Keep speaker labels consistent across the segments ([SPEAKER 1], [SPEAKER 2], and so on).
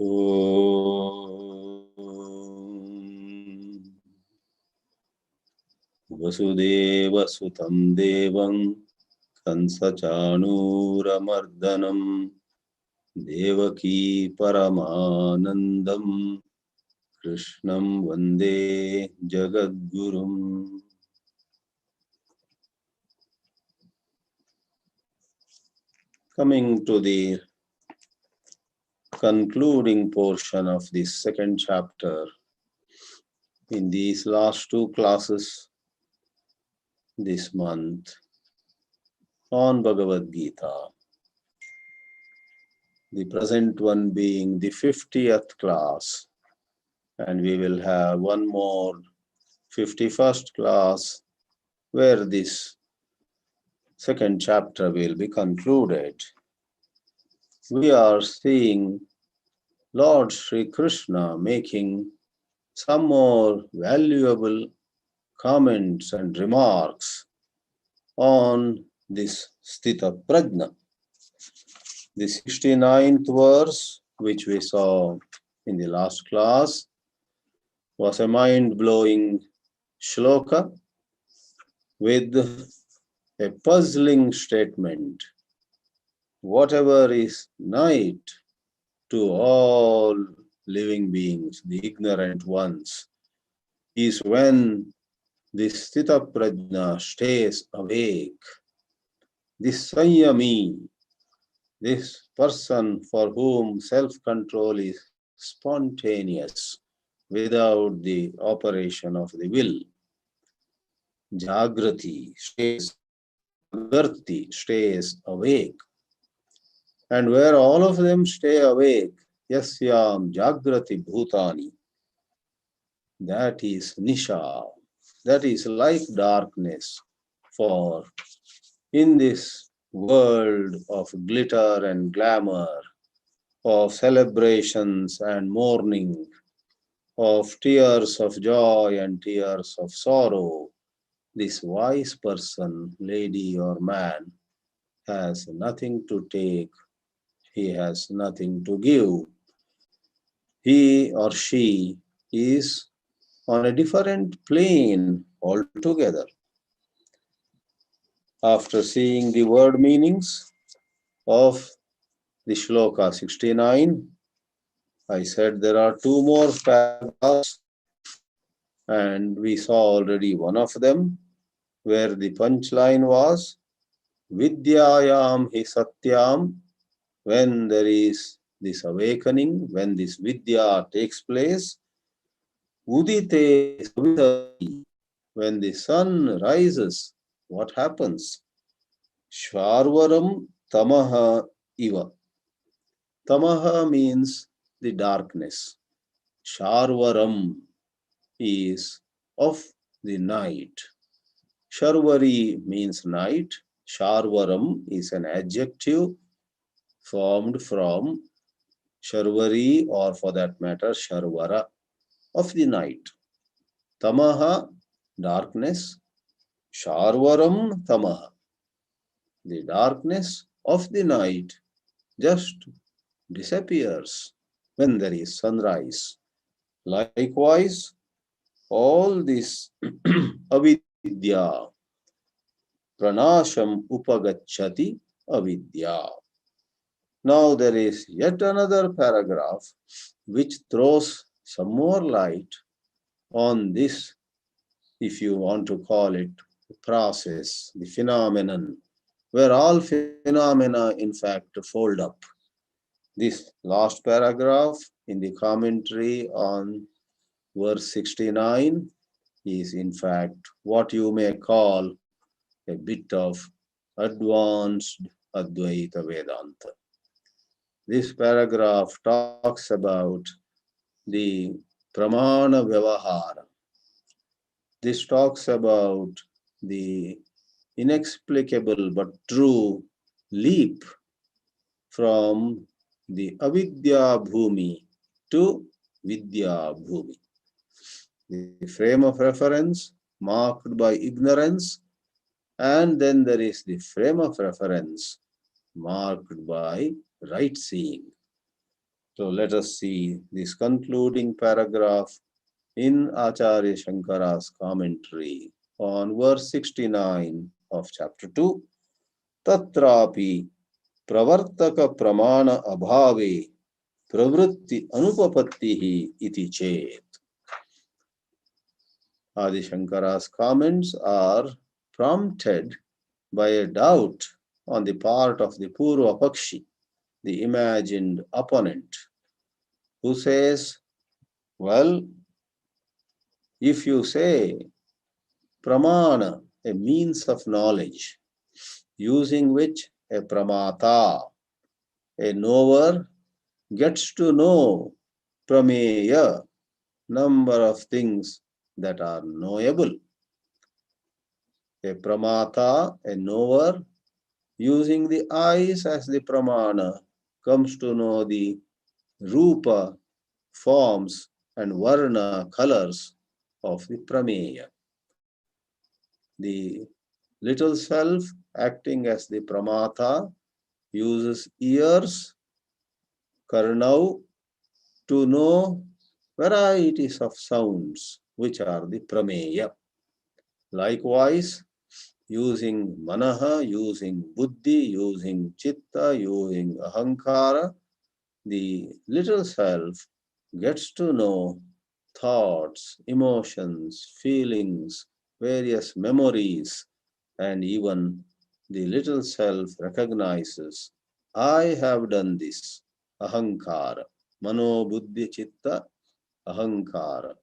[SPEAKER 1] Om Vasudeva Sutam Devam Kansachanuramardanam Devaki Paramanandam Krishnam Vande Jagadgurum. Coming to the concluding portion of this second chapter, in these last two classes this month on Bhagavad Gita, the present one being the 50th class, and we will have one more 51st class where this second chapter will be concluded. We are seeing Lord Sri Krishna making some more valuable comments and remarks on this Sthita Prajna. The 69th verse, which we saw in the last class, was a mind-blowing shloka with a puzzling statement. Whatever is night to all living beings, the ignorant ones, is when this Sthita Prajna stays awake. This Sanyami, this person for whom self-control is spontaneous without the operation of the will. Jagrati stays awake. And where all of them stay awake, yasyam jagrati bhutani, that is nisha, that is like darkness. For in this world of glitter and glamour, of celebrations and mourning, of tears of joy and tears of sorrow, this wise person, lady or man, has nothing to take, he has nothing to give. He or she is on a different plane altogether. After seeing the word meanings of the shloka 69, I said there are two more paragraphs, and we saw already one of them, where the punchline was Vidyayam hi satyam, when there is this awakening, when this vidya takes place, udite savitari, when the sun rises, what happens? Shvarvaram tamaha iva. Tamaha means the darkness. Sharvaram is of the night. Sharvari means night. Sharvaram is an adjective formed from Sharvari, or for that matter Sharvara, of the night. Tamaha, darkness. Sharvaram tamaha, the darkness of the night just disappears when there is sunrise. Likewise, all this avidya, pranasham upagacchati avidya. Now there is yet another paragraph which throws some more light on this, if you want to call it, process, the phenomenon, where all phenomena in fact fold up. This last paragraph in the commentary on verse 69 is in fact what you may call a bit of advanced Advaita Vedanta. This paragraph talks about the pramana vyavahara. This talks about the inexplicable but true leap from the avidya bhumi to vidya bhumi. The frame of reference marked by ignorance, and then there is the frame of reference marked by right seeing. So let us see this concluding paragraph in Acharya Shankara's commentary on verse 69 of chapter 2. Tatrapi pravartaka pramana abhave pravritti anupapattihi iti chet. Adi Shankara's comments are prompted by a doubt on the part of the Purva Pakshi, the imagined opponent, who says, well, if you say pramana, a means of knowledge, using which a pramata, a knower, gets to know prameya, number of things that are knowable. A pramata, a knower, using the eyes as the pramana, comes to know the rupa, forms, and varna, colors of the prameya. The little self, acting as the pramata, uses ears, karnau, to know varieties of sounds, which are the prameya. Likewise, using manaha, using buddhi, using chitta, using ahankara, the little self gets to know thoughts, emotions, feelings, various memories, and even the little self recognizes, I have done this, ahankara, mano, buddhi, chitta, ahankara.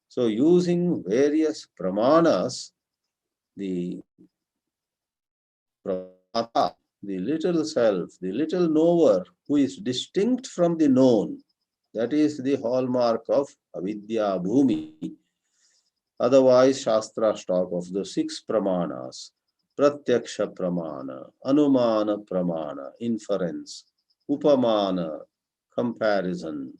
[SPEAKER 1] So using various pramanas, the pramata, the little self, the little knower who is distinct from the known, that is the hallmark of avidya bhumi. Otherwise, Shastras talk of the 6 pramanas: pratyaksha pramana, anumana pramana, inference, upamana, comparison,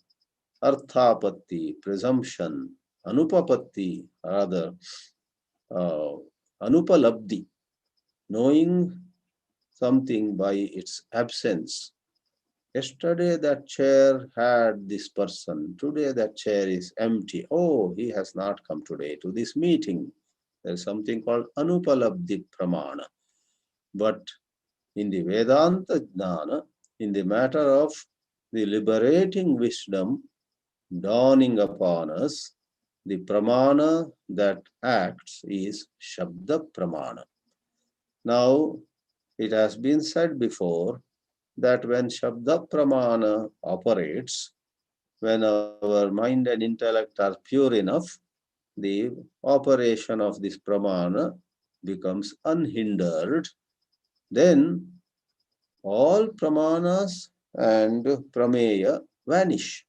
[SPEAKER 1] arthapatti, presumption, anupapatti, rather, uh, anupalabdhi, knowing something by its absence. Yesterday that chair had this person, today that chair is empty. Oh, he has not come today to this meeting. There is something called anupalabdhi pramana. But in the Vedanta Jnana, in the matter of the liberating wisdom dawning upon us, the pramana that acts is Shabda pramana. Now, it has been said before that when Shabda pramana operates, when our mind and intellect are pure enough, the operation of this pramana becomes unhindered. Then all pramanas and prameya vanish.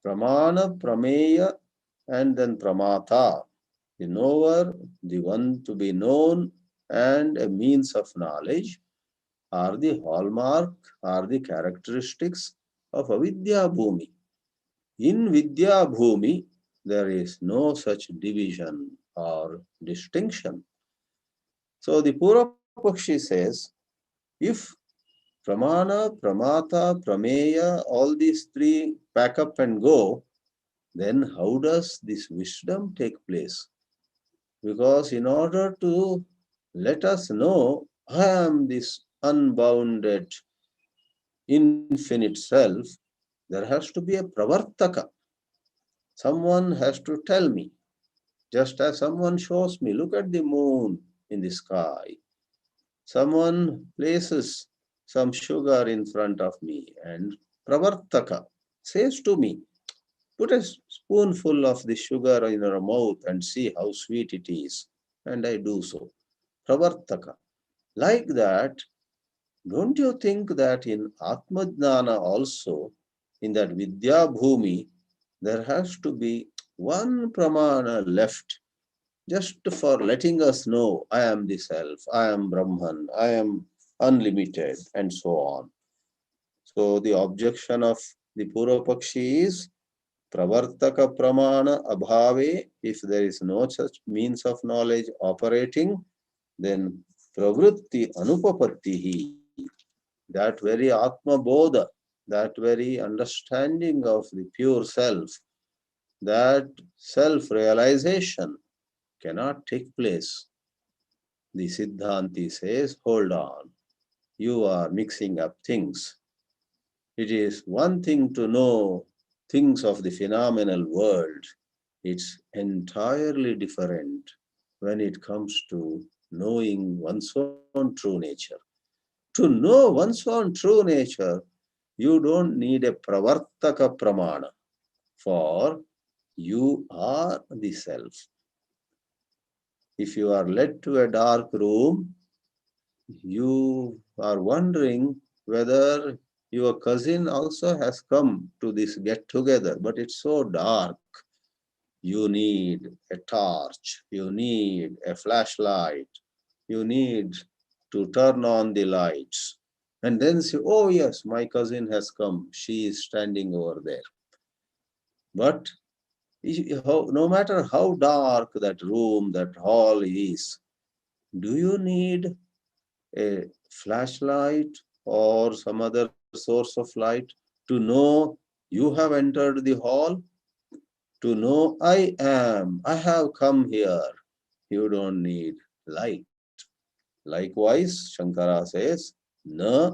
[SPEAKER 1] Pramana, prameya, and then pramata, the knower, the one to be known, and a means of knowledge are the hallmark, are the characteristics of avidya bhumi. In vidya bhumi, there is no such division or distinction. So the Purva Pakshi says, if pramana, pramata, prameya, all these 3 pack up and go, then how does this wisdom take place? Because in order to let us know I am this unbounded, infinite self, there has to be a pravartaka. Someone has to tell me, just as someone shows me, look at the moon in the sky. Someone places some sugar in front of me and pravartaka says to me, put a spoonful of the sugar in your mouth and see how sweet it is. And I do so. Pravartaka. Like that, don't you think that in Atmajnana also, in that Vidya Bhumi, there has to be one pramana left just for letting us know I am the self, I am Brahman, I am unlimited, and so on. So the objection of the Purva Pakshi is Pravartaka Pramana Abhave, if there is no such means of knowledge operating, then Pravritti Anupapattihi, that very Atma Bodha, that very understanding of the pure self, that self-realization cannot take place. The Siddhanti says, hold on, you are mixing up things. It is one thing to know things of the phenomenal world. It's entirely different when it comes to knowing one's own true nature. To know one's own true nature, you don't need a pravartaka pramana, for you are the self. If you are led to a dark room, you are wondering whether your cousin also has come to this get together, but it's so dark. You need a torch, you need a flashlight, you need to turn on the lights and then say, oh yes, my cousin has come, she is standing over there. But no matter how dark that room, that hall is, do you need a flashlight or some other source of light to know you have entered the hall? To know I have come here, you don't need light. Likewise, Shankara says, na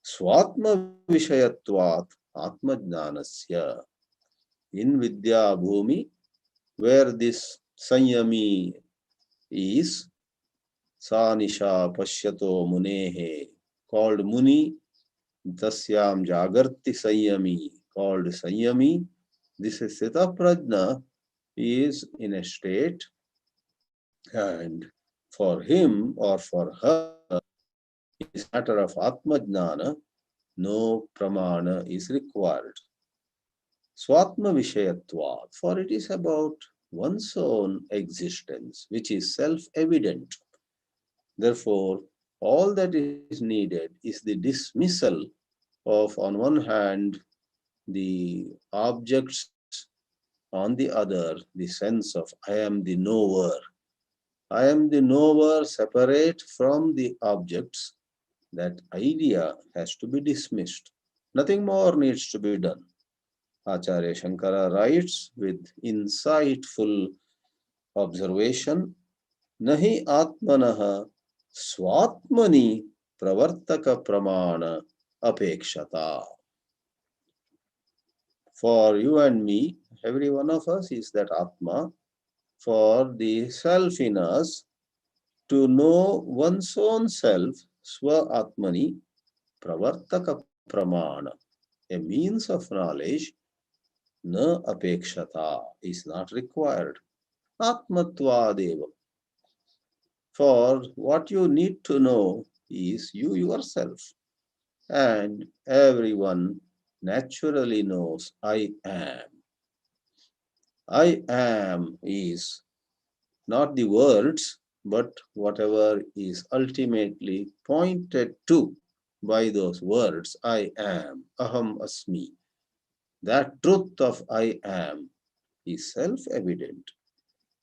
[SPEAKER 1] swatma vishayatvat atma jnanasya. In Vidya Bhumi, where this Sanyami is, Sanisha Pashyato Munehe, called Muni, Tasyam Jagarti Sanyami, called Sanyami. This is Sita Prajna is in a state, and for him or for her, in this matter of Atma Jnana, no pramana is required. Swatma Vishayatvat, for it is about one's own existence, which is self-evident. Therefore, all that is needed is the dismissal of, on one hand, the objects, on the other, the sense of I am the knower. I am the knower separate from the objects. That idea has to be dismissed. Nothing more needs to be done. Acharya Shankara writes with insightful observation, Nahi Atmanaha Swatmani Pravartaka Pramana Apekshata. For you and me, every one of us is that Atma. For the self in us, to know one's own self, Swa Atmani Pravartaka Pramana, a means of knowledge, na apekshata, is not required. Atmatvadeva. For what you need to know is you yourself. And everyone naturally knows I am. I am is not the words, but whatever is ultimately pointed to by those words, I am, aham asmi. That truth of I am is self-evident.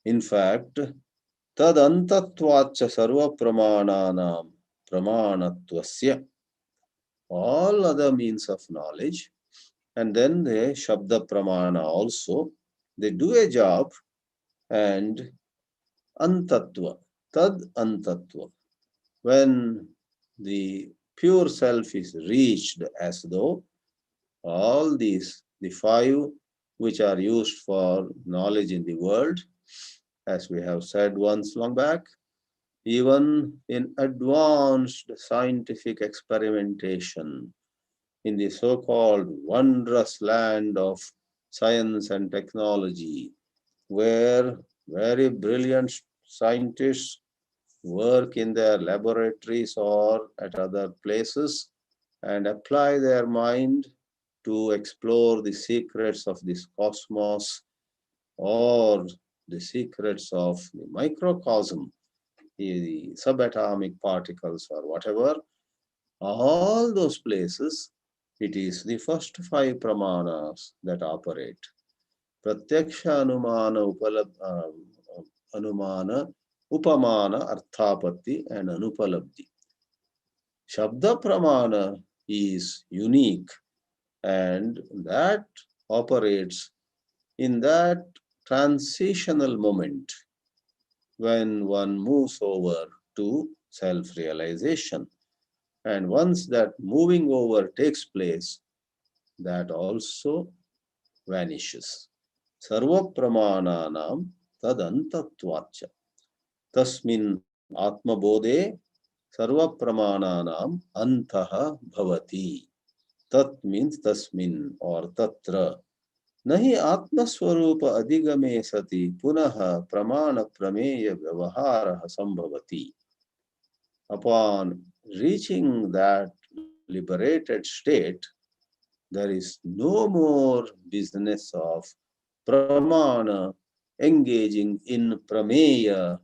[SPEAKER 1] In fact, tadantatvacha sarva pramananam pramanattvasya. All other means of knowledge, and then the Shabda Pramana also, they do a job, and Antatva, Tad Antatva, when the pure self is reached, as though all these, the five which are used for knowledge in the world, as we have said once long back, even in advanced scientific experimentation, in the so-called wondrous land of science and technology, where very brilliant scientists work in their laboratories or at other places and apply their mind to explore the secrets of this cosmos or the secrets of the microcosm, the subatomic particles or whatever. All those places, it is the first five pramanas that operate. Pratyaksha anumana, upamana, arthapatti and anupalabdhi. Shabda pramana is unique And that operates in that transitional moment when one moves over to self-realization. And once that moving over takes place, that also vanishes. Sarva pramananam tadantatvacha. Tasmin atmabodhe sarva pramananam antaha bhavati. Tat means tasmin or tatra. Nahi atmaswarupa adigame sati punaha pramana prameya vyavahara sambhavati. Upon reaching that liberated state, there is no more business of pramana engaging in prameya,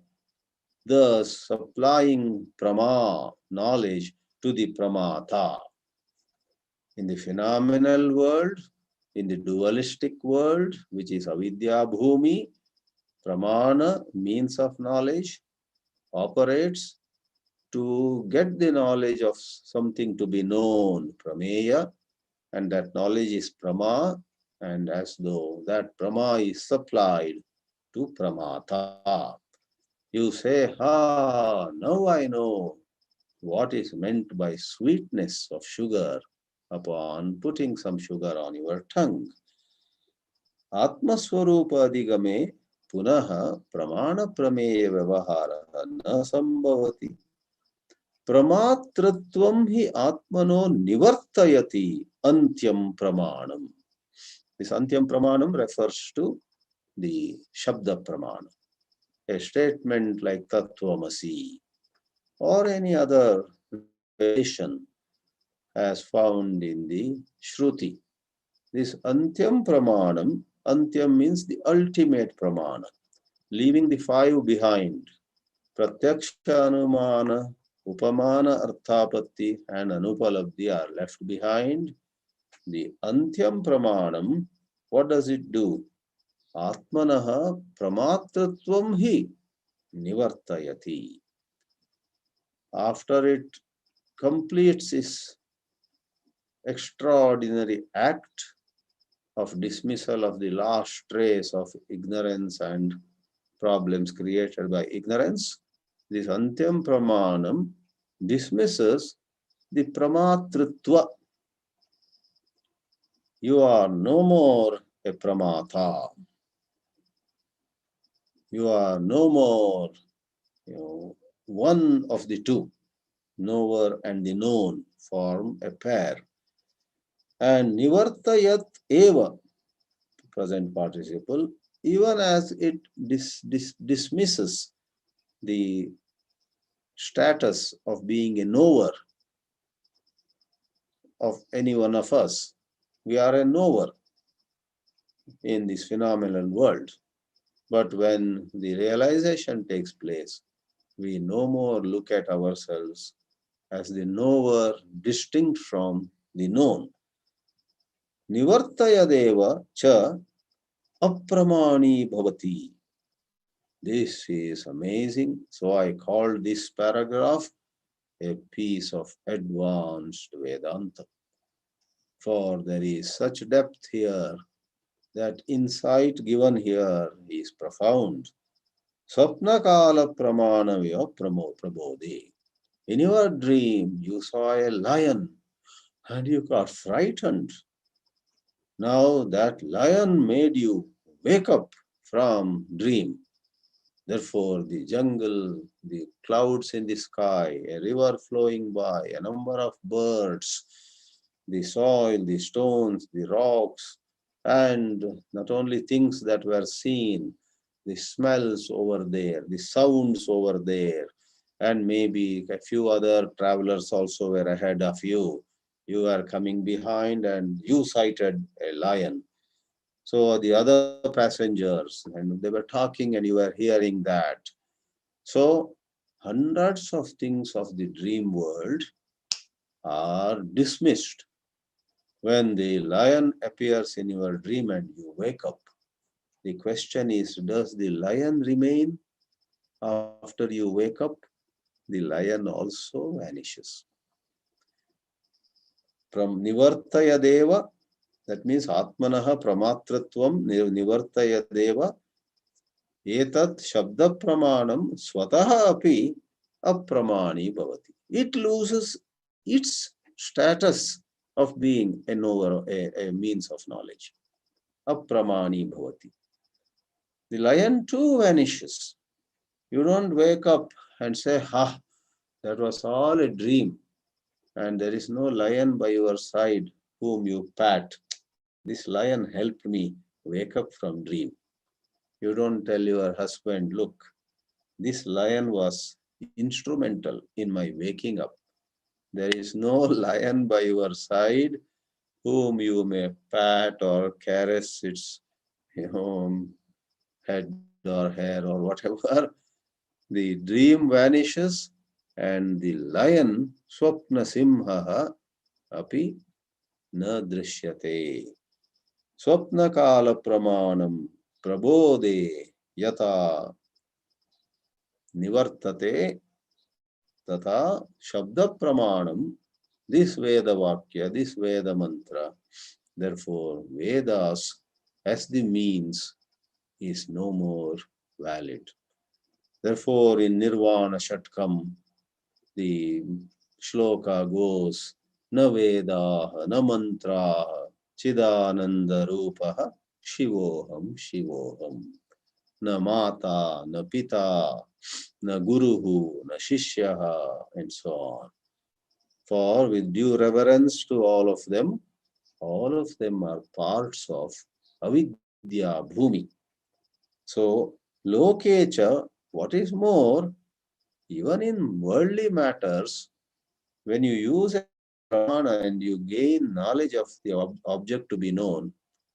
[SPEAKER 1] thus supplying prama knowledge to the pramata. In the phenomenal world, in the dualistic world, which is avidya bhumi, pramana, means of knowledge, operates to get the knowledge of something to be known, prameya, and that knowledge is prama, and as though that prama is supplied to pramata. You say, now I know what is meant by sweetness of sugar upon putting some sugar on your tongue. Atmaswarupa adigame punaha pramana prameya vyavahara na sambhavati. Pramatratvam hi atmano nivartayati antyam pramanam. This antyam pramanam refers to the shabda pramana, a statement like tattvamasi or any other revelation as found in the Shruti. This antyam pramanam, antyam means the ultimate pramana, leaving the five behind. Pratyaksha anumana, upamana arthapatti and anupalabdhi are left behind. The antyam pramanam, what does it do? Atmanaha pramatratvam hi nivartayati. After it completes its extraordinary act of dismissal of the last trace of ignorance and problems created by ignorance, this antyam pramanam dismisses the pramatritva. You are no more a pramata. You are no more, one of the two. Knower and the known form a pair. And nivartayat eva, present participle, even as it dismisses the status of being a knower of any one of us. We are a knower in this phenomenal world. But when the realization takes place, we no more look at ourselves as the knower distinct from the known. Nivartayadeva cha apramani bhavati. This is amazing. So I called this paragraph a piece of advanced Vedanta. For there is such depth here that insight given here is profound. Swapna kala pramanavya prabodhe. In your dream, you saw a lion and you got frightened. Now that lion made you wake up from dream. Therefore, the jungle, the clouds in the sky, a river flowing by, a number of birds, the soil, the stones, the rocks, and not only things that were seen, the smells over there, the sounds over there, and maybe a few other travelers also were ahead of you. You are coming behind and you sighted a lion. So the other passengers, and they were talking and you were hearing that. So hundreds of things of the dream world are dismissed. When the lion appears in your dream and you wake up, the question is, does the lion remain after you wake up? The lion also vanishes. From Nivartaya Deva That means Atmanaha pramatratvam nivartayadeva etat shabda pramanam swataha api apramani bhavati. It loses its status of being a means of knowledge. Apramani bhavati. The lion too vanishes. You don't wake up and say, ha, that was all a dream, and there is no lion by your side whom you pat. This lion helped me wake up from dream. You don't tell your husband, look, this lion was instrumental in my waking up. There is no lion by your side whom you may pat or caress its head or hair or whatever. The dream vanishes and the lion swapna simhaha api na drishyate. Swapna kala pramanam prabodhe yata nivartate tata shabda pramanam. This Veda Vakya, this Veda Mantra, therefore Vedas as the means is no more valid. Therefore in Nirvana Shatkam, the shloka goes, na Vedaha, na Mantraha, Chidananda Rupaha, Shivoham, Shivoham. Na Mata, na Pita, na Guruhu, na Shishyaha, and so on. For with due reverence to all of them are parts of avidya bhumi. So, lokecha, what is more, even in worldly matters, when you use a pramana and you gain knowledge of the object to be known,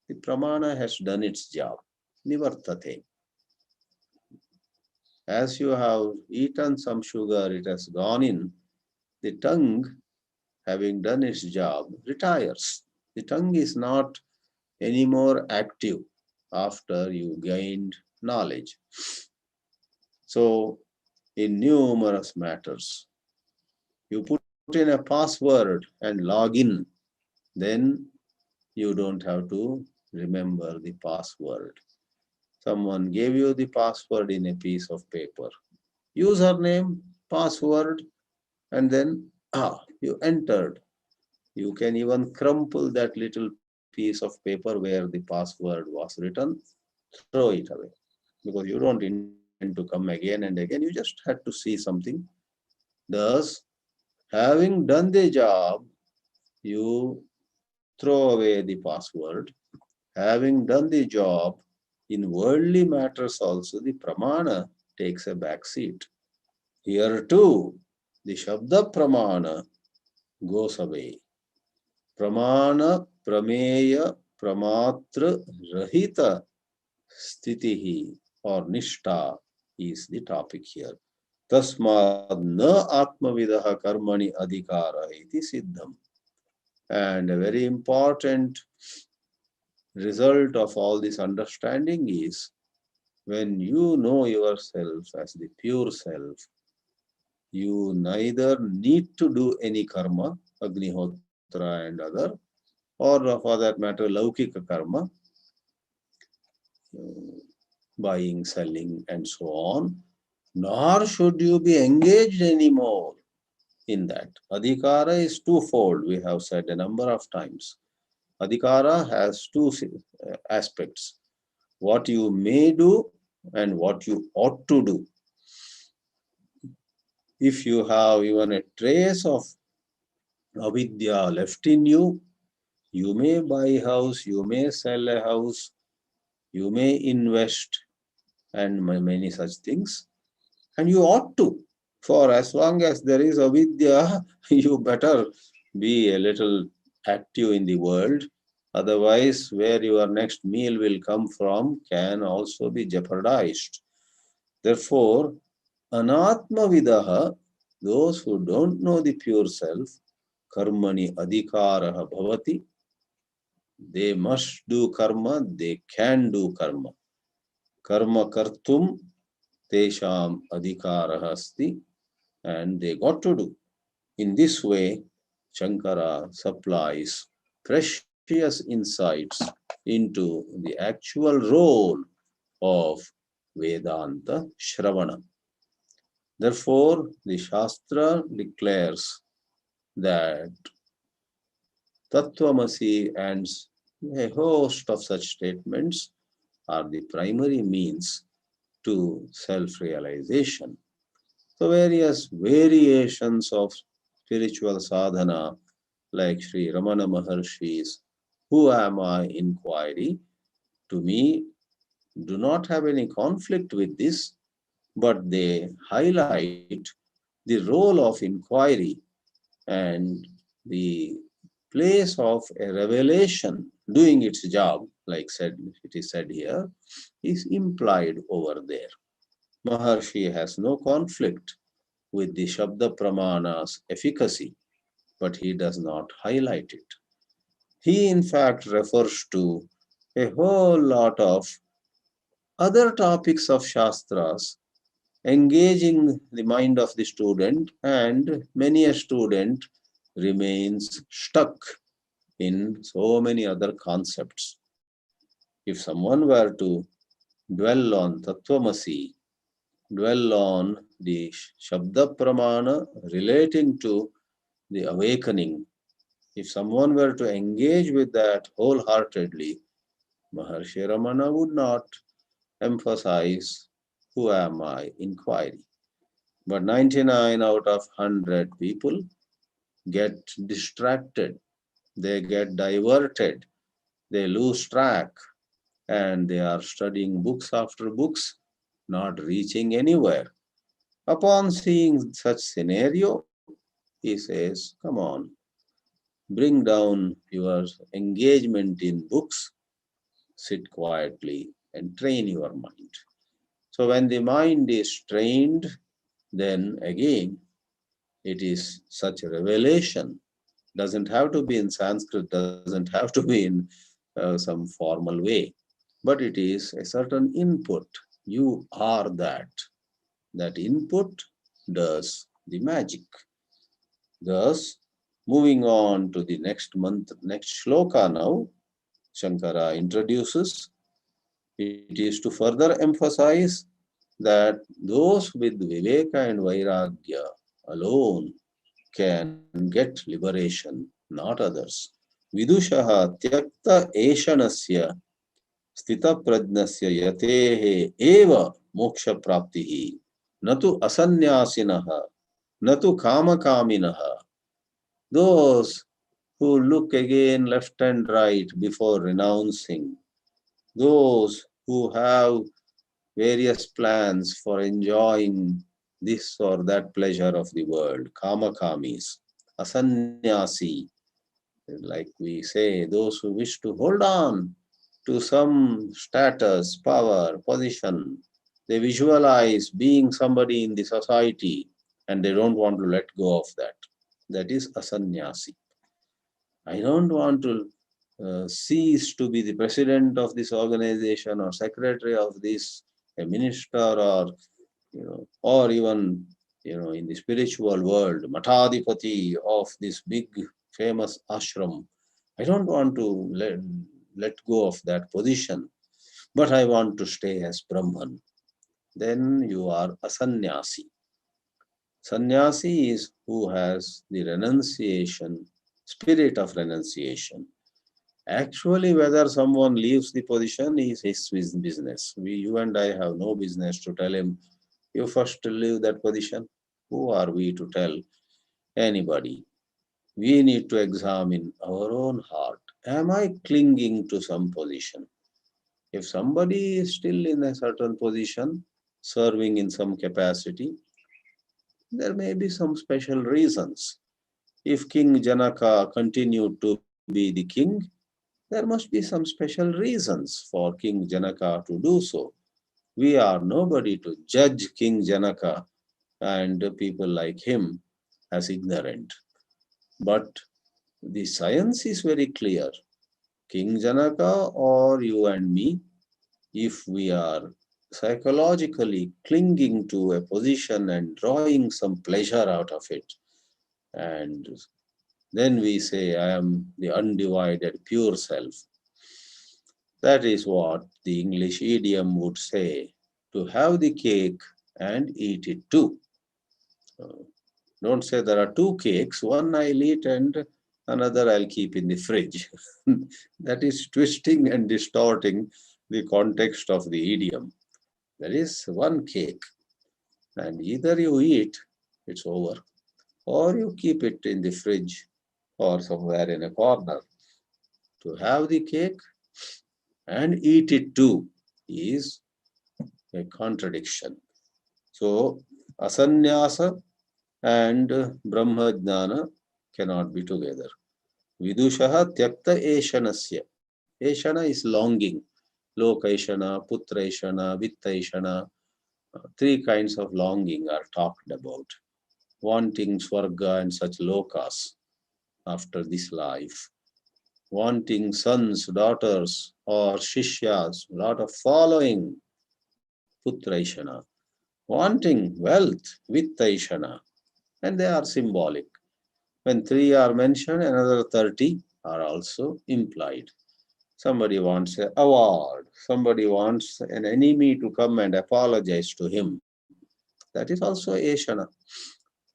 [SPEAKER 1] the pramana has done its job. Nivartate. As you have eaten some sugar, it has gone in, the tongue, having done its job, retires. The tongue is not anymore active after you gained knowledge. So, in numerous matters, you put in a password and log in, then you don't have to remember the password. Someone gave you the password in a piece of paper. Username, password, and then you entered. You can even crumple that little piece of paper where the password was written, throw it away. Because you don't intend to come again and again, you just had to see something. Thus, having done the job, you throw away the password. Having done the job, in worldly matters also, the pramana takes a back seat. Here too, the Shabda pramana goes away. Pramana, prameya, pramatra, rahita, sthitihi or nishta is the topic here. Tasmad na atmavidaha karmani adhikara iti siddham. And a very important result of all this understanding is when you know yourself as the pure self, you neither need to do any karma, agnihotra and other, or for that matter, laukika karma, buying, selling, and so on, nor should you be engaged anymore in that. Adhikara is twofold, we have said a number of times. Adhikara has two aspects, what you may do and what you ought to do. If you have even a trace of avidya left in you, you may buy a house, you may sell a house, you may invest, and many such things. And you ought to. For as long as there is avidya, you better be a little active in the world. Otherwise, where your next meal will come from can also be jeopardized. Therefore, anatma vidaha, those who don't know the pure self, karmani adhikaraha bhavati, they must do karma, they can do karma. Karma kartum tesham adhikaraha asti, and they got to do. In this way, Shankara supplies fresh precious insights into the actual role of Vedanta Shravana. Therefore, the Shastra declares that Tattvamasi and a host of such statements are the primary means to self-realization. So various variations of spiritual sadhana, like Sri Ramana Maharshi's Who Am I inquiry, to me do not have any conflict with this, but they highlight the role of inquiry and the place of a revelation doing its job, like it is said here, is implied over there. Maharshi has no conflict with the Shabda Pramana's efficacy, but he does not highlight it. He in fact refers to a whole lot of other topics of Shastras engaging the mind of the student, and many a student remains stuck in so many other concepts. If someone were to dwell on Tattvamasi, dwell on the Shabda Pramana relating to the awakening, if someone were to engage with that wholeheartedly, Maharshi Ramana would not emphasize who am I inquiry. But 99 out of 100 people get distracted, they get diverted, they lose track, and they are studying books after books, not reaching anywhere. Upon seeing such scenario, he says, come on, bring down your engagement in books, sit quietly and train your mind. So when the mind is trained, then again it is such a revelation. Doesn't have to be in Sanskrit, doesn't have to be in some formal way, but it is a certain input. You are that. That input does the magic. Thus, moving on to the next shloka now, Shankara introduces, it is to further emphasize that those with Viveka and Vairagya alone can get liberation, not others. Vidushaha tyakta eshanasya stita prajnasya yatehe eva moksha praptihi natu asanyasinaha natu kamakaminaha. Those who look again left and right before renouncing, those who have various plans for enjoying this or that pleasure of the world, kamakamis, asanyasi, like we say, those who wish to hold on to some status, power, position. They visualize being somebody in the society and they don't want to let go of that. That is asanyasi. I don't want to cease to be the president of this organization or secretary of this, a minister, or or even in the spiritual world, Matadipati of this big famous ashram. I don't want to let go of that position, but I want to stay as Brahman. Then you are a sannyasi. Sannyasi is who has the renunciation, spirit of renunciation. Actually, whether someone leaves the position is his business. You and I have no business to tell him, you first leave that position. Who are we to tell anybody? We need to examine our own heart. Am I clinging to some position? If somebody is still in a certain position, serving in some capacity, there may be some special reasons. If King Janaka continued to be the king, there must be some special reasons for King Janaka to do so. We are nobody to judge King Janaka and people like him as ignorant. But the science is very clear. King Janaka or you and me, if we are psychologically clinging to a position and drawing some pleasure out of it, and then we say, I am the undivided pure self. That is what the English idiom would say, to have the cake and eat it too. Don't say there are two cakes, one I'll eat and another I'll keep in the fridge. That is twisting and distorting the context of the idiom. There is one cake, and either you eat, it's over, or you keep it in the fridge or somewhere in a corner. To have the cake and eat it too is a contradiction. So, asanyasa and brahmajnana cannot be together. Vidushaha tyakta eshanasya. Eshana is longing. Lokaishana, putraishana, vittaishana. Three kinds of longing are talked about. Wanting swarga and such lokas after this life. Wanting sons, daughters, or shishyas, lot of following, putraishana. Wanting wealth, vittaishana. And they are symbolic. When three are mentioned, another 30 are also implied. Somebody wants an award. Somebody wants an enemy to come and apologize to him. That is also Ashana.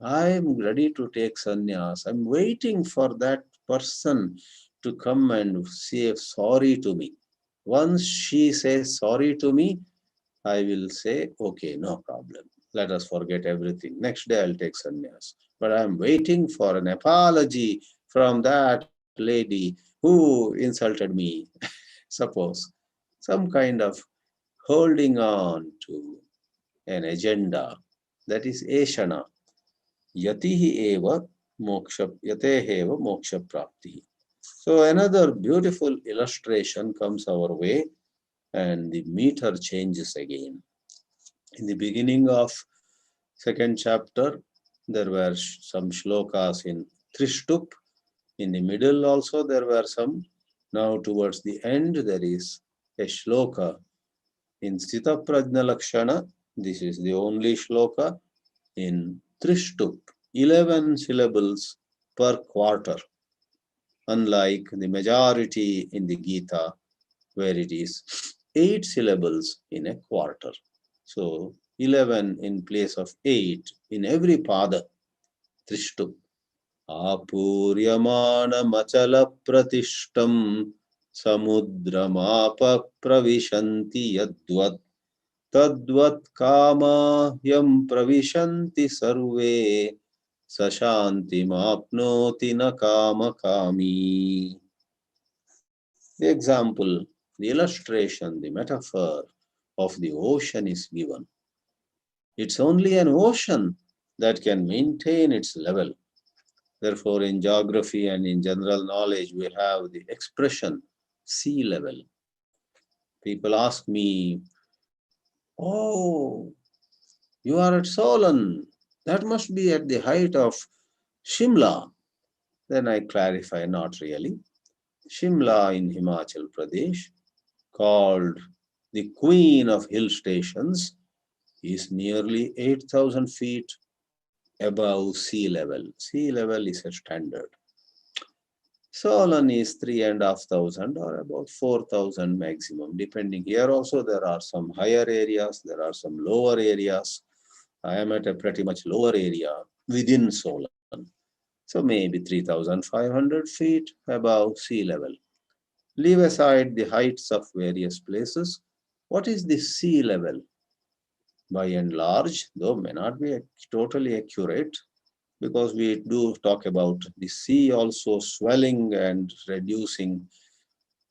[SPEAKER 1] I am ready to take sannyas. I am waiting for that person to come and say sorry to me. Once she says sorry to me, I will say, okay, no problem. Let us forget everything. Next day I'll take sannyas. But I'm waiting for an apology from that lady who insulted me. Suppose some kind of holding on to an agenda, that is Eshana. Yatihi eva yatehe eva moksha prapti. So another beautiful illustration comes our way, and the meter changes again. In the beginning of second chapter, there were some shlokas in Trishtup. In the middle also there were some. Now towards the end there is a shloka in Sita Prajna Lakshana. This is the only shloka in Trishtup. 11 syllables per quarter. Unlike the majority in the Gita, where it is 8 syllables in a quarter. So 11 in place of 8 in every pada. Trishtup. Apuryamana pratishtam samudramapa pravishanti yadvat tadvat kama yam pravishanti sarve sashanti mapnoti na kama kami. The example, the illustration, the metaphor of the ocean is given. It's only an ocean that can maintain its level. Therefore, in geography and in general knowledge, we have the expression sea level. People ask me, oh, you are at Solan. That must be at the height of Shimla. Then I clarify, not really. Shimla in Himachal Pradesh, called the Queen of Hill Stations, is nearly 8,000 feet above sea level. Sea level is a standard. Solan is 3,500 or about 4,000 maximum, depending. Here also there are some higher areas, there are some lower areas. I am at a pretty much lower area within Solan. So maybe 3,500 feet above sea level. Leave aside the heights of various places. What is the sea level? By and large, though may not be totally accurate, because we do talk about the sea also swelling and reducing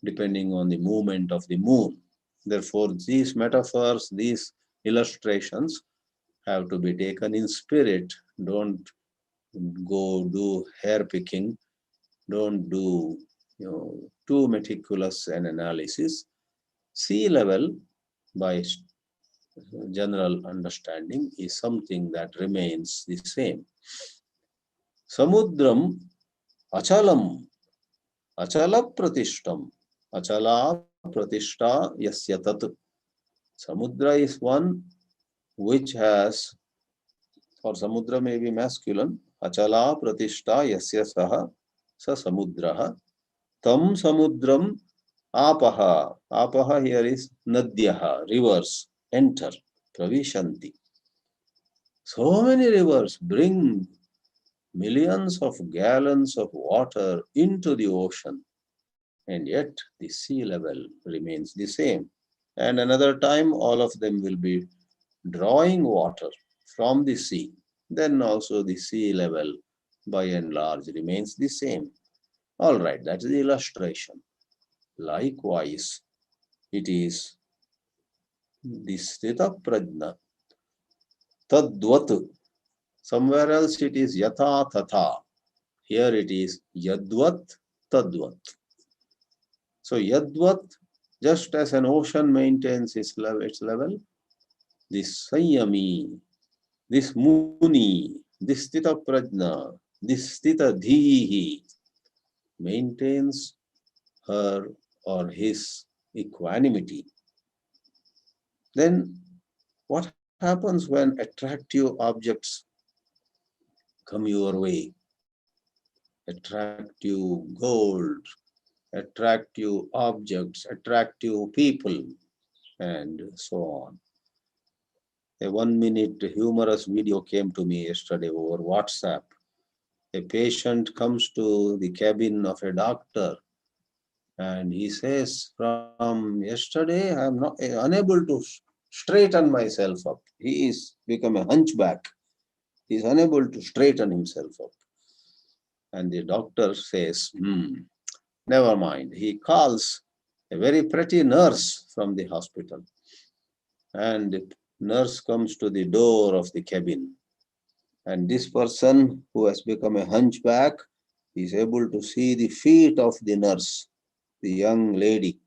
[SPEAKER 1] depending on the movement of the moon. Therefore, these metaphors, these illustrations have to be taken in spirit. Don't go do hair picking. Don't do too meticulous an analysis. Sea level, by general understanding, is something that remains the same. Samudram achalam, achalap pratishtam, achala pratishta yasya tat. Samudra is one which has, or samudra may be masculine, achala pratishta yasya saha, sa samudraha, tam samudram apaha. Apaha here is nadyaha, rivers, enter, pravishanti. So many rivers bring millions of gallons of water into the ocean, and yet the sea level remains the same. And another time, all of them will be drawing water from the sea. Then also the sea level, by and large, remains the same. All right, that is the illustration. Likewise, it is the sthita prajna, tadvat. Somewhere else it is yatha tatha. Here it is yadvat tadvat. So yadvat, just as an ocean maintains its level, this Sanyami, this Muni, this Stita Prajna, this Stita Dhihi maintains her or his equanimity. Then what happens when attractive objects come your way? Attractive gold, attractive objects, attractive people, and so on. A 1-minute humorous video came to me yesterday over WhatsApp. A patient comes to the cabin of a doctor and he says, from yesterday I am not unable to straighten myself up. He is become a hunchback. He is unable to straighten himself up. And the doctor says, never mind. He calls a very pretty nurse from the hospital. And the nurse comes to the door of the cabin. And this person who has become a hunchback is able to see the feet of the nurse, the young lady.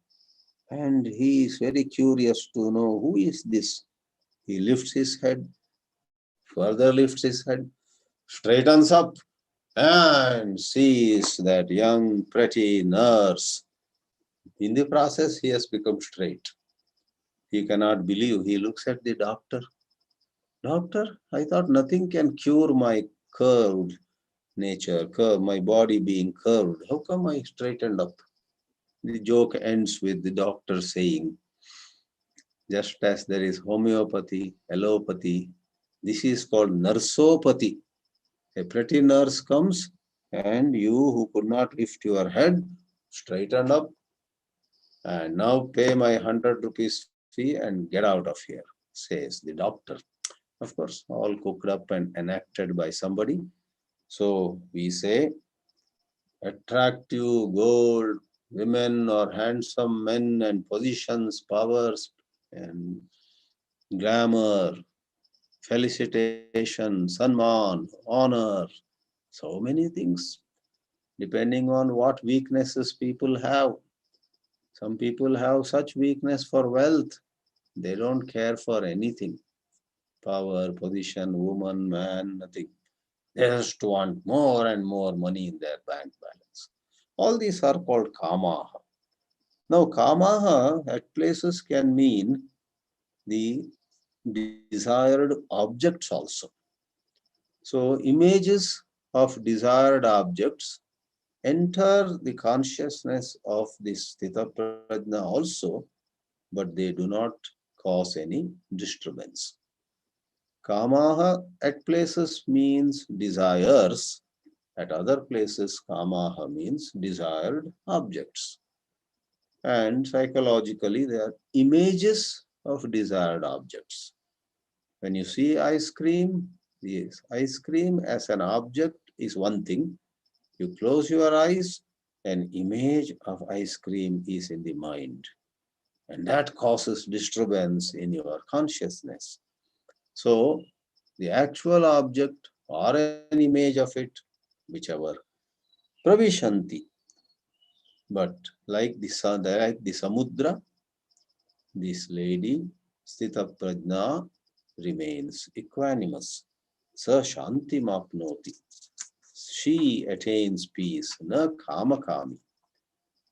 [SPEAKER 1] And he is very curious to know who is this. He lifts his head, further lifts his head, straightens up, and sees that young, pretty nurse. In the process, he has become straight. He cannot believe. He looks at the doctor. Doctor, I thought nothing can cure my curved nature, my body being curved. How come I straightened up? The joke ends with the doctor saying, just as there is homeopathy, allopathy, this is called nursopathy. A pretty nurse comes and you who could not lift your head, straighten up and now pay my 100 rupees fee and get out of here, says the doctor. Of course, all cooked up and enacted by somebody. So we say, attractive gold, women or handsome men and positions, powers and glamour, felicitation, sanman, honor, so many things, depending on what weaknesses people have. Some people have such weakness for wealth, they don't care for anything. Power, position, woman, man, nothing. They just want more and more money in their bank balance. All these are called kamaha. Now, kamaha at places can mean the desired objects also. So, images of desired objects enter the consciousness of this Sthita Prajna also, but they do not cause any disturbance. Kamaha at places means desires, at other places kamaha means desired objects. And psychologically they are images of desired objects. When you see ice cream, yes, ice cream as an object is one thing. You close your eyes, an image of ice cream is in the mind. And that causes disturbance in your consciousness. So, the actual object or an image of it, whichever, pravishanti. But like the samudra, this lady, Sthita Prajna, remains equanimous. Sa shanti mapnoti. She attains peace, na kama kami.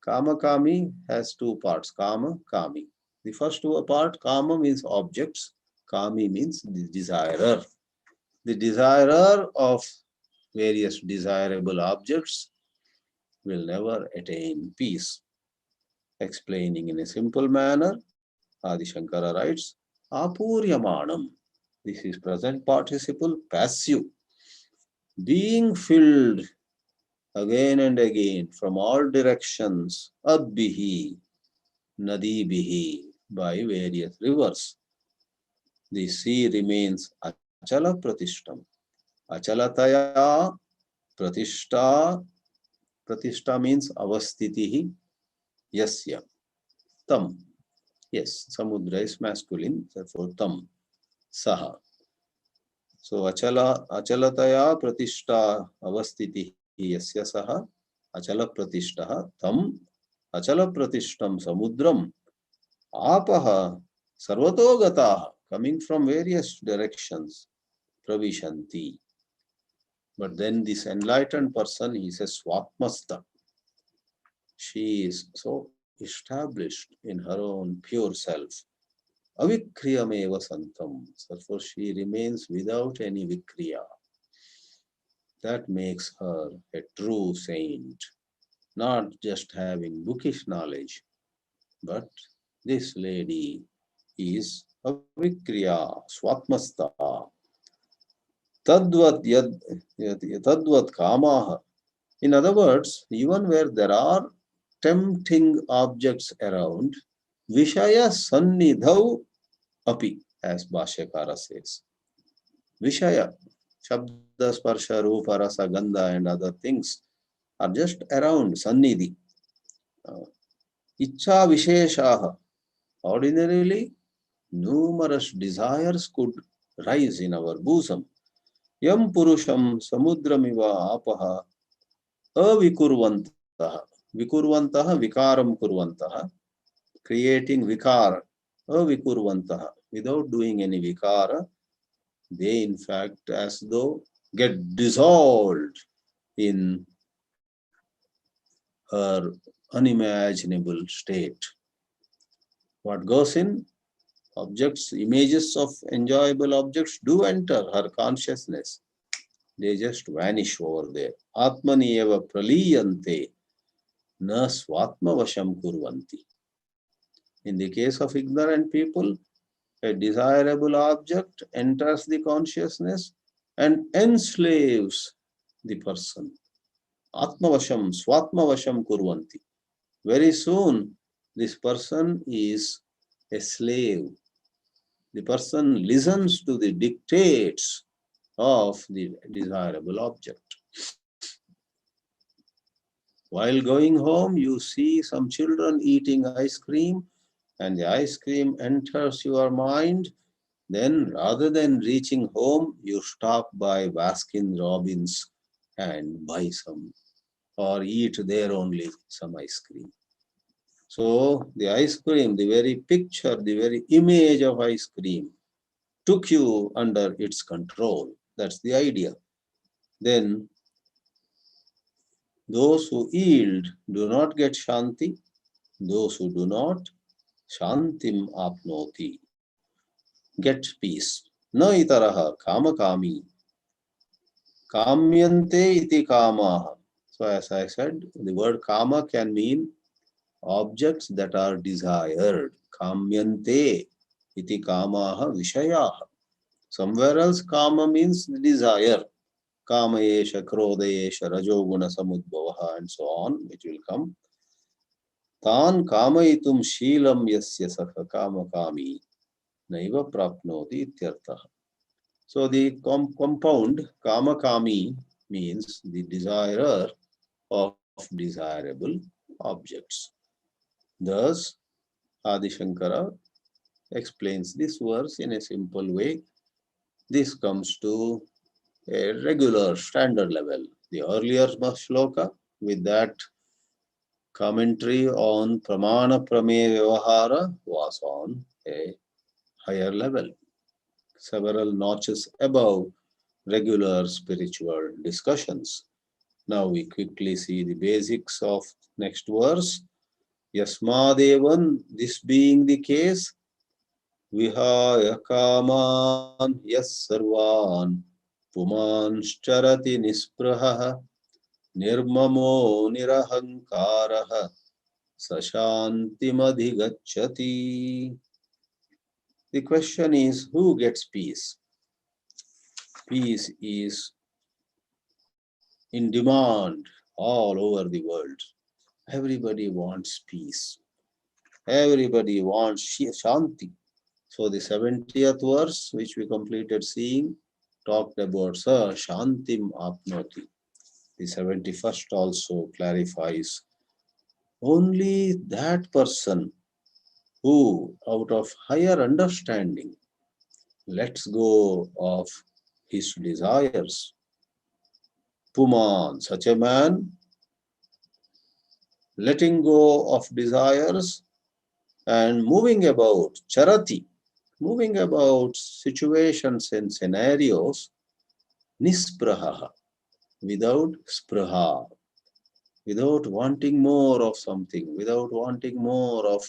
[SPEAKER 1] Kama kami has two parts, kama, kami. The first part, kama means objects, kami means the desirer. The desirer of various desirable objects will never attain peace. Explaining in a simple manner, Adi Shankara writes, Apuryamanam. This is present participle passive. Being filled again and again from all directions, adbihi, nadibihi, by various rivers. The sea remains achala pratishtam. Achalataya pratishta. Pratishta means avastitihi yasya. Tam. Yes, samudra is masculine, therefore tam. Saha. So achalataya pratishta avastitihi yasya saha. Achala pratishtaha tam. Achala pratishtam samudram. Apaha sarvatogataha, coming from various directions. Pravishanti. But then this enlightened person, he says swatmasta. She is so established in her own pure self. Avikriyameva santam. Therefore she remains without any vikriya. That makes her a true saint. Not just having bookish knowledge, but this lady is avikriya, swatmasta. Tadvat kamaha. In other words, even where there are tempting objects around, Vishaya Sannidhau api, as Bhashyakara says. Vishaya, Shabda, Sparsha, Rupa, Rasa, Gandha and other things are just around, Sannidhi. Ichha Visheshaha. Ordinarily, numerous desires could rise in our bosom. Yam Purusham Samudramiva Apaha Avikurvantaha. Vikurvantaha Vikaram Kurvantaha. Creating vikara, avikurvantaha, without doing any vikara, they in fact as though get dissolved in her unimaginable state. What goes in? Objects, images of enjoyable objects do enter her consciousness. They just vanish over there. Atmani eva praliyante na swatma vasham kurvanti. In the case of ignorant people, a desirable object enters the consciousness and enslaves the person. Atmavasham, swatmavasham kurvanti. Very soon, this person is a slave. The person listens to the dictates of the desirable object. While going home, you see some children eating ice cream, and the ice cream enters your mind. Then, rather than reaching home, you stop by Baskin Robbins and buy some or eat there only some ice cream. So, the ice cream, the very picture, the very image of ice cream took you under its control. That's the idea. Then, those who yield do not get shanti. Those who do not, shantim apnoti, get peace. Na itaraha kama kami. Kamyante iti kamaha. So as I said, the word kama can mean objects that are desired. Kamyante iti kamaha vishayaha. Somewhere else kama means desire. Kama yesha, krodha yesha, rajoguna samudbhavaha and so on, which will come. Tan kamaitum shilam yasya sakha kama kami naiva prapnoti ityartaha. So the compound kama kami means the desirer of desirable objects. Thus, Adi Shankara explains this verse in a simple way. This comes to a regular standard level. The earlier shloka with that commentary on Pramana Prameya Vyavahara was on a higher level, several notches above regular spiritual discussions. Now we quickly see the basics of next verse. Yasmadevan, this being the case, vihaya kaman yas sarvan pumanscharati nispraha Nirmamo nirahankaraha sashantimadhigacchati. The question is, who gets peace? Peace is in demand all over the world. Everybody wants peace. Everybody wants Shanti. So the 70th verse, which we completed seeing, talked about Sa Shantim Apnoti. The 71st also clarifies only that person who, out of higher understanding, lets go of his desires. Puman, such a man, letting go of desires and moving about, charati, moving about situations and scenarios, nispraha, without spraha, without wanting more of something, without wanting more of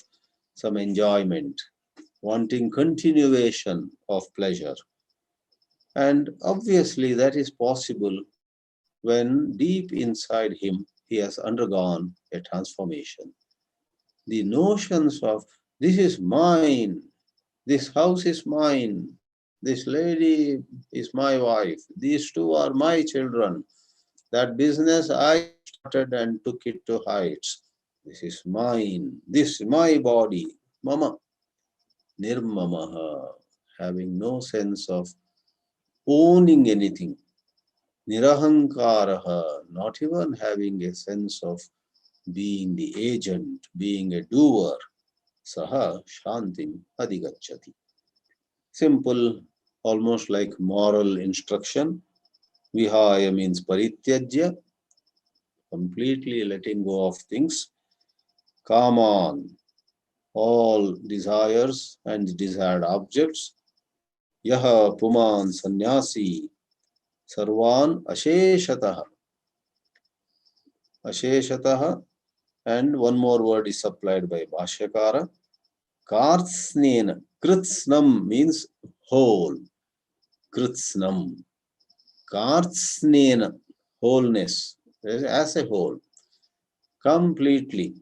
[SPEAKER 1] some enjoyment, wanting continuation of pleasure. And obviously that is possible when deep inside him he has undergone a transformation. The notions of this is mine, this house is mine, this lady is my wife, these two are my children, that business I started and took it to heights, this is mine, this is my body, mama, nirmamaha, having no sense of owning anything, nirahankaraha, not even having a sense of being the agent, being a doer, saha shantim adhigacchati. Simple, almost like moral instruction. Vihaya means parityajya, completely letting go of things. Kaman, all desires and desired objects. Yaha puman sannyasi, sarvan asheshataha. Asheshataha, and one more word is supplied by Bhashyakara. Kartsnena, kritsnam means whole. Kritsnam. Kartsnena, wholeness, as a whole. Completely.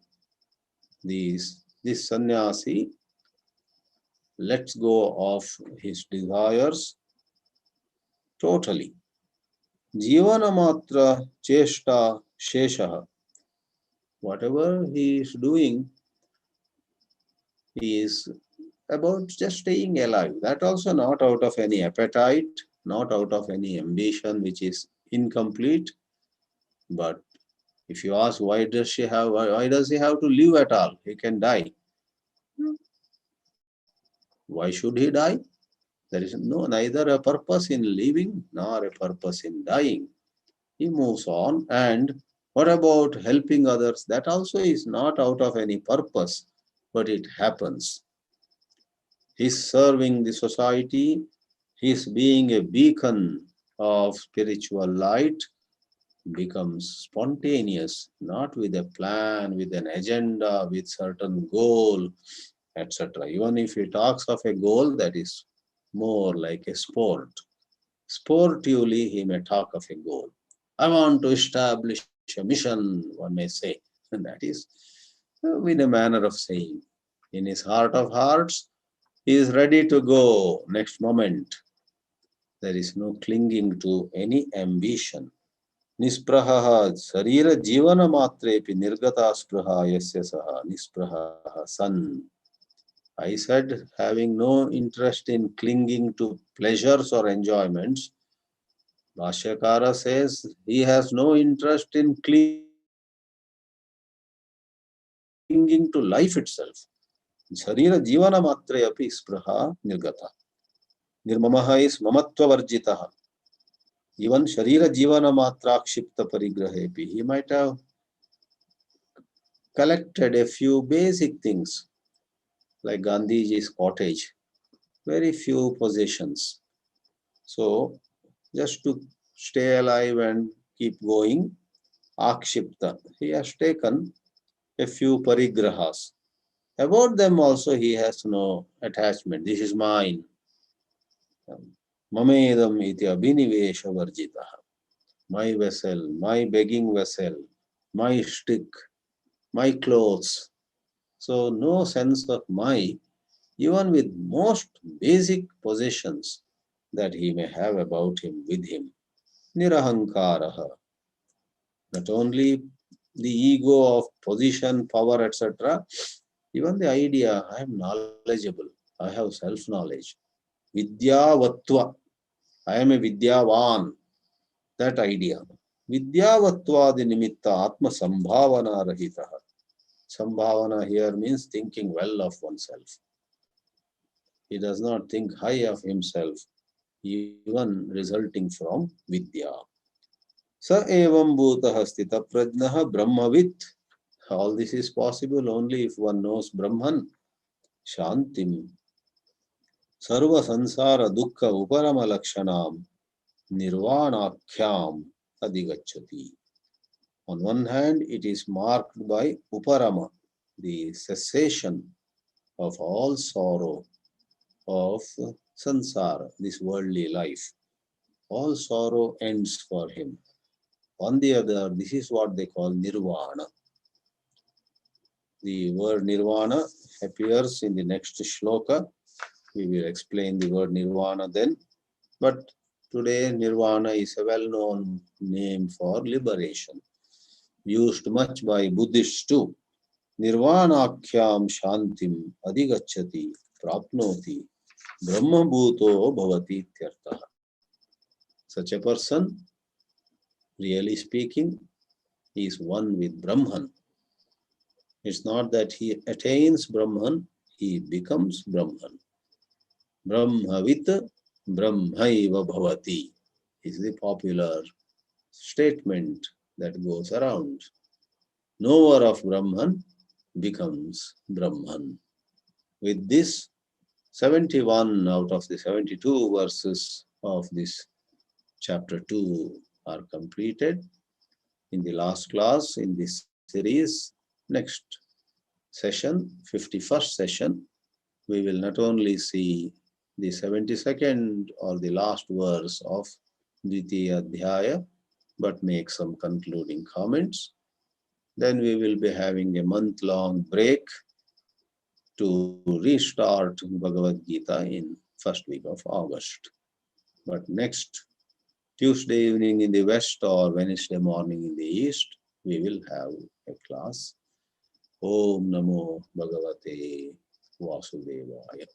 [SPEAKER 1] This sannyasi lets go of his desires totally. Jivana matra cheshta sheshaha. Whatever he is doing is about just staying alive. That also not out of any appetite, not out of any ambition which is incomplete. But if you ask why does he have to live at all? He can die. Why should he die? There is neither a purpose in living nor a purpose in dying. He moves on. And what about helping others? That also is not out of any purpose, but it happens. He's serving the society. He's being a beacon of spiritual light, becomes spontaneous, not with a plan, with an agenda, with certain goal, etc. Even if he talks of a goal, that is more like a sport. Sportively, he may talk of a goal. I want to establish a mission, one may say. And that is in a manner of saying. In his heart of hearts, he is ready to go next moment. There is no clinging to any ambition. Nispraha sarira jivana matrepi nirgata spraha yasya saha nispraha san. I said, having no interest in clinging to pleasures or enjoyments. Bhashyakara says he has no interest in clinging to life itself. Sarira jivana matre api spraha nirgata. Nirmamaha is mamatva varjitaha. Even sharira jivana matra kshipta parigrahepi. He might have collected a few basic things like Gandhiji's cottage, very few possessions. So just to stay alive and keep going, akshipta, he has taken a few parigrahas. About them also he has no attachment. This is mine. Mamedam iti abhinivesha varjitaha. my vessel, my begging vessel, my stick, my clothes. So no sense of my, even with most basic possessions that he may have about him, with him. Nirahankaraha. Not only the ego of position, power, etc., even the idea, I am knowledgeable, I have self-knowledge. Vidyavatva, I am a Vidyavan, that idea. Vidyavattvadi nimitta atma sambhavana rahitaha. Sambhavana here means thinking well of oneself. He does not think high of himself, even resulting from vidya. Sa evam bhutah sthita prajnaha brahmavit. All this is possible only if one knows Brahman. Shantim. Sarva sansara dukkha uparama lakshanam nirvanakhyam adigacchati. On one hand, it is marked by uparama, the cessation of all sorrow of sansara, this worldly life. All sorrow ends for him. On the other, this is what they call nirvana. The word nirvana appears in the next shloka. We will explain the word nirvana then. But today, nirvana is a well-known name for liberation, used much by Buddhists too. Nirvanakhyam shantim adigacchati prapnoti brahma bhuto bhavati tyartha. Such a person, really speaking, is one with Brahman. It's not that he attains Brahman, he becomes Brahman. Brahmavit brahmaiva bhavati is the popular statement that goes around. Knower of Brahman becomes Brahman. With this, 71 out of the 72 verses of this chapter 2 are completed. In the last class in this series, next session, 51st session, we will not only see the 72nd or the last verse of Dvitiya Adhyaya, but make some concluding comments. Then we will be having a month-long break to restart Bhagavad Gita in first week of August. But next Tuesday evening in the west or Wednesday morning in the east, we will have a class. Om Namo Bhagavate Vasudevaya.